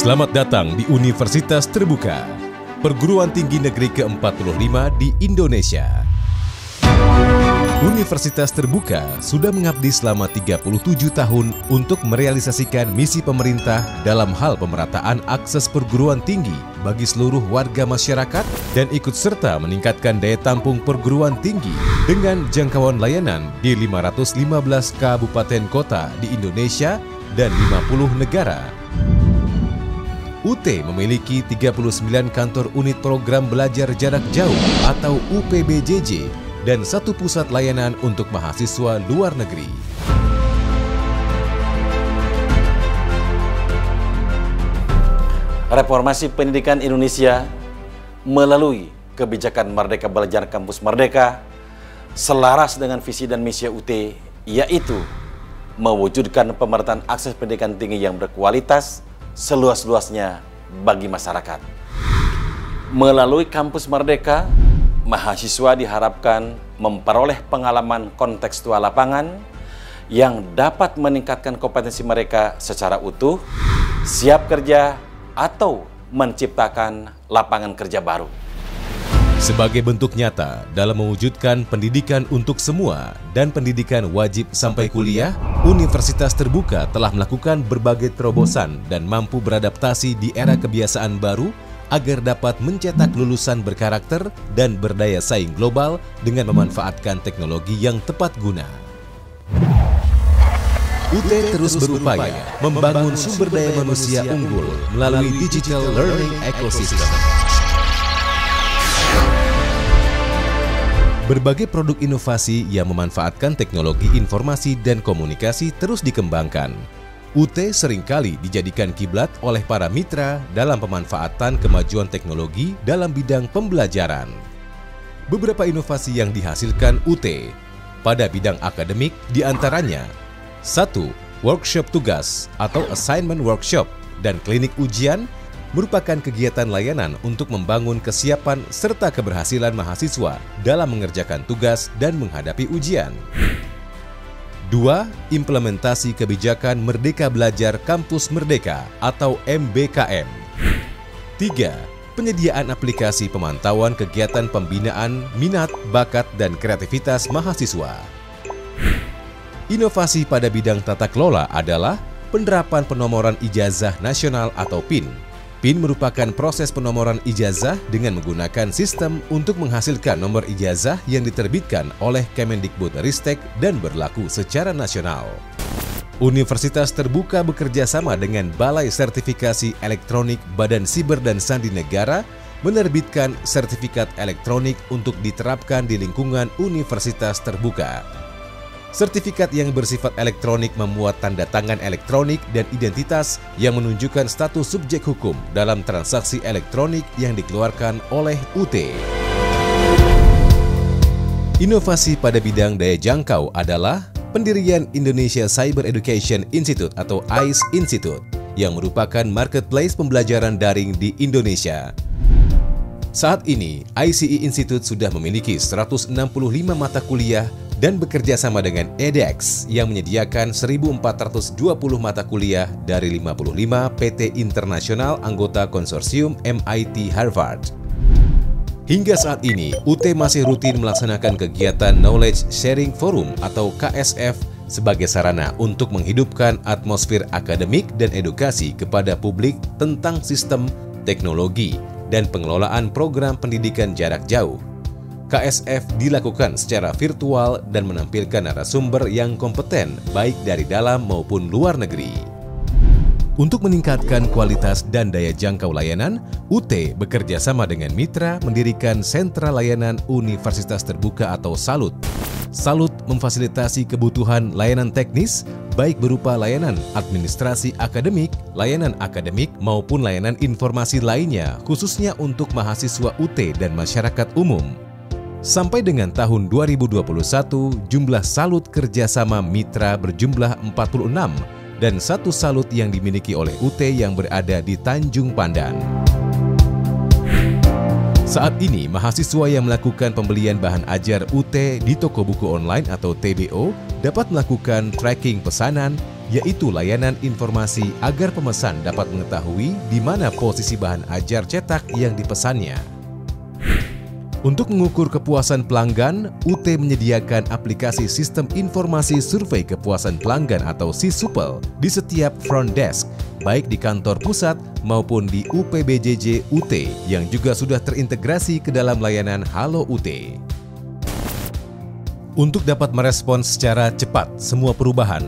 Selamat datang di Universitas Terbuka, perguruan tinggi negeri ke-45 di Indonesia. Universitas Terbuka sudah mengabdi selama 37 tahun untuk merealisasikan misi pemerintah dalam hal pemerataan akses perguruan tinggi bagi seluruh warga masyarakat dan ikut serta meningkatkan daya tampung perguruan tinggi dengan jangkauan layanan di 515 kabupaten kota di Indonesia dan 50 negara. UT memiliki 39 kantor unit program belajar jarak jauh atau UPBJJ dan satu pusat layanan untuk mahasiswa luar negeri. Reformasi pendidikan Indonesia melalui kebijakan Merdeka Belajar Kampus Merdeka selaras dengan visi dan misi UT, yaitu mewujudkan pemerataan akses pendidikan tinggi yang berkualitas seluas-luasnya bagi masyarakat. Melalui Kampus Merdeka, mahasiswa diharapkan memperoleh pengalaman kontekstual lapangan yang dapat meningkatkan kompetensi mereka secara utuh, siap kerja, atau menciptakan lapangan kerja baru. Sebagai bentuk nyata dalam mewujudkan pendidikan untuk semua dan pendidikan wajib sampai kuliah, Universitas Terbuka telah melakukan berbagai terobosan dan mampu beradaptasi di era kebiasaan baru agar dapat mencetak lulusan berkarakter dan berdaya saing global dengan memanfaatkan teknologi yang tepat guna. UT terus berupaya membangun sumber daya manusia unggul melalui digital learning ecosystem. Berbagai produk inovasi yang memanfaatkan teknologi informasi dan komunikasi terus dikembangkan. UT seringkali dijadikan kiblat oleh para mitra dalam pemanfaatan kemajuan teknologi dalam bidang pembelajaran. Beberapa inovasi yang dihasilkan UT pada bidang akademik diantaranya 1. Workshop tugas atau assignment workshop dan klinik ujian merupakan kegiatan layanan untuk membangun kesiapan serta keberhasilan mahasiswa dalam mengerjakan tugas dan menghadapi ujian. 2. Implementasi kebijakan Merdeka Belajar Kampus Merdeka atau MBKM. 3. Penyediaan aplikasi pemantauan kegiatan pembinaan, minat, bakat, dan kreativitas mahasiswa. Inovasi pada bidang tata kelola adalah penerapan penomoran ijazah nasional atau PIN. PIN merupakan proses penomoran ijazah dengan menggunakan sistem untuk menghasilkan nomor ijazah yang diterbitkan oleh Kemendikbudristek dan berlaku secara nasional. Universitas Terbuka bekerja sama dengan Balai Sertifikasi Elektronik Badan Siber dan Sandi Negara menerbitkan sertifikat elektronik untuk diterapkan di lingkungan Universitas Terbuka. Sertifikat yang bersifat elektronik memuat tanda tangan elektronik dan identitas yang menunjukkan status subjek hukum dalam transaksi elektronik yang dikeluarkan oleh UT. Inovasi pada bidang daya jangkau adalah pendirian Indonesia Cyber Education Institute atau ICE Institute yang merupakan marketplace pembelajaran daring di Indonesia. Saat ini, ICE Institute sudah memiliki 165 mata kuliah dan bekerja sama dengan edX yang menyediakan 1.420 mata kuliah dari 55 PT internasional anggota konsorsium MIT Harvard. Hingga saat ini, UT masih rutin melaksanakan kegiatan Knowledge Sharing Forum atau KSF sebagai sarana untuk menghidupkan atmosfer akademik dan edukasi kepada publik tentang sistem, teknologi, dan pengelolaan program pendidikan jarak jauh. KSF dilakukan secara virtual dan menampilkan narasumber yang kompeten baik dari dalam maupun luar negeri. Untuk meningkatkan kualitas dan daya jangkau layanan, UT bekerja sama dengan mitra mendirikan Sentra Layanan Universitas Terbuka atau SALUT. SALUT memfasilitasi kebutuhan layanan teknis baik berupa layanan administrasi akademik, layanan akademik maupun layanan informasi lainnya khususnya untuk mahasiswa UT dan masyarakat umum. Sampai dengan tahun 2021, jumlah salut kerjasama mitra berjumlah 46 dan satu salut yang dimiliki oleh UT yang berada di Tanjung Pandan. Saat ini, mahasiswa yang melakukan pembelian bahan ajar UT di toko buku online atau TBO dapat melakukan tracking pesanan, yaitu layanan informasi agar pemesan dapat mengetahui di mana posisi bahan ajar cetak yang dipesannya. Untuk mengukur kepuasan pelanggan, UT menyediakan aplikasi Sistem Informasi Survei Kepuasan Pelanggan atau SISUPEL di setiap front desk, baik di kantor pusat maupun di UPBJJ UT yang juga sudah terintegrasi ke dalam layanan Halo UT. Untuk dapat merespons secara cepat semua perubahan,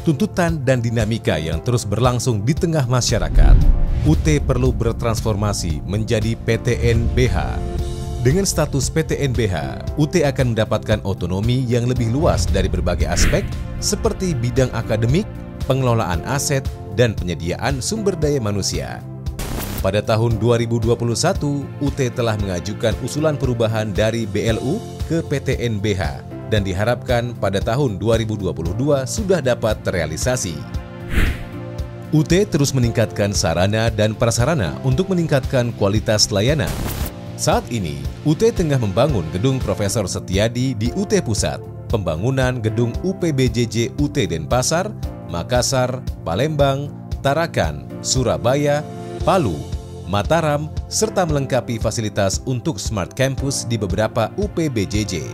tuntutan dan dinamika yang terus berlangsung di tengah masyarakat, UT perlu bertransformasi menjadi PTNBH. Dengan status PTNBH, UT akan mendapatkan otonomi yang lebih luas dari berbagai aspek seperti bidang akademik, pengelolaan aset, dan penyediaan sumber daya manusia. Pada tahun 2021, UT telah mengajukan usulan perubahan dari BLU ke PTNBH dan diharapkan pada tahun 2022 sudah dapat terrealisasi. UT terus meningkatkan sarana dan prasarana untuk meningkatkan kualitas layanan. Saat ini, UT tengah membangun gedung Profesor Setiadi di UT Pusat, pembangunan gedung UPBJJ UT Denpasar, Makassar, Palembang, Tarakan, Surabaya, Palu, Mataram, serta melengkapi fasilitas untuk Smart Campus di beberapa UPBJJ.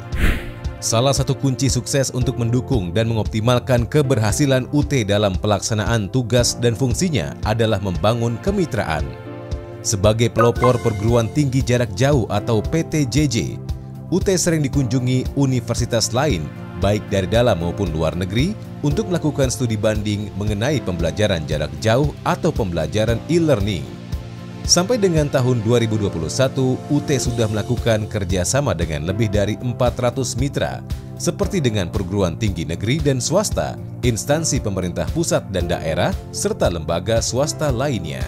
Salah satu kunci sukses untuk mendukung dan mengoptimalkan keberhasilan UT dalam pelaksanaan tugas dan fungsinya adalah membangun kemitraan. Sebagai pelopor perguruan tinggi jarak jauh atau PTJJ, UT sering dikunjungi universitas lain, baik dari dalam maupun luar negeri, untuk melakukan studi banding mengenai pembelajaran jarak jauh atau pembelajaran e-learning. Sampai dengan tahun 2021, UT sudah melakukan kerjasama dengan lebih dari 400 mitra, seperti dengan perguruan tinggi negeri dan swasta, instansi pemerintah pusat dan daerah, serta lembaga swasta lainnya.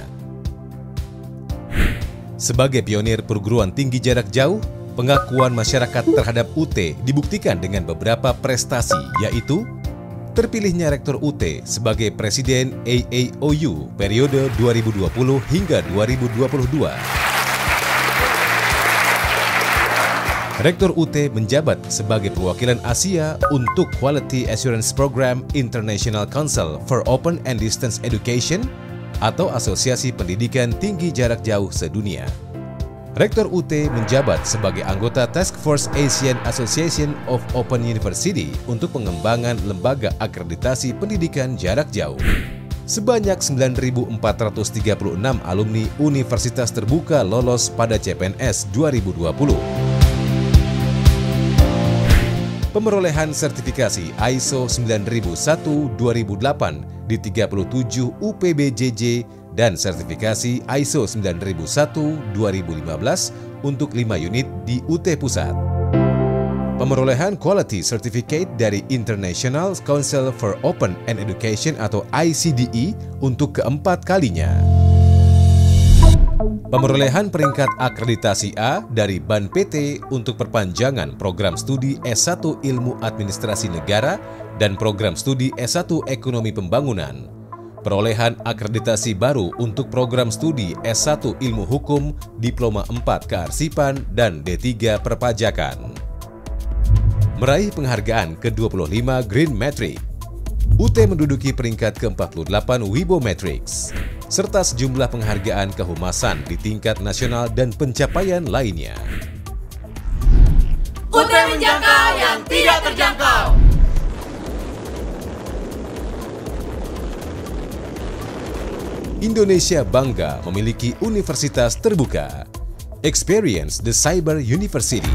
Sebagai pionir perguruan tinggi jarak jauh, pengakuan masyarakat terhadap UT dibuktikan dengan beberapa prestasi, yaitu terpilihnya Rektor UT sebagai Presiden AAOU periode 2020 hingga 2022. Rektor UT menjabat sebagai perwakilan Asia untuk Quality Assurance Program International Council for Open and Distance Education atau Asosiasi Pendidikan Tinggi Jarak Jauh Sedunia. Rektor UT menjabat sebagai anggota Task Force Asian Association of Open University untuk pengembangan lembaga akreditasi pendidikan jarak jauh. Sebanyak 9.436 alumni Universitas Terbuka lolos pada CPNS 2020. Pemerolehan sertifikasi ISO 9001-2008 di 37 UPBJJ dan sertifikasi ISO 9001-2015 untuk 5 unit di UT Pusat. Pemerolehan Quality Certificate dari International Council for Open and Education atau ICDE untuk keempat kalinya. Pemerolehan peringkat akreditasi A dari BAN PT untuk perpanjangan program studi S1 Ilmu Administrasi Negara dan program studi S1 Ekonomi Pembangunan. Perolehan akreditasi baru untuk program studi S1 Ilmu Hukum, Diploma 4 Kearsipan, dan D3 Perpajakan. Meraih penghargaan ke-25 Green Metric, UT menduduki peringkat ke-48 Wibo Matrix, serta sejumlah penghargaan kehumasan di tingkat nasional dan pencapaian lainnya. UT menjangkau yang tidak terjangkau. Indonesia bangga memiliki universitas terbuka. Experience the Cyber University.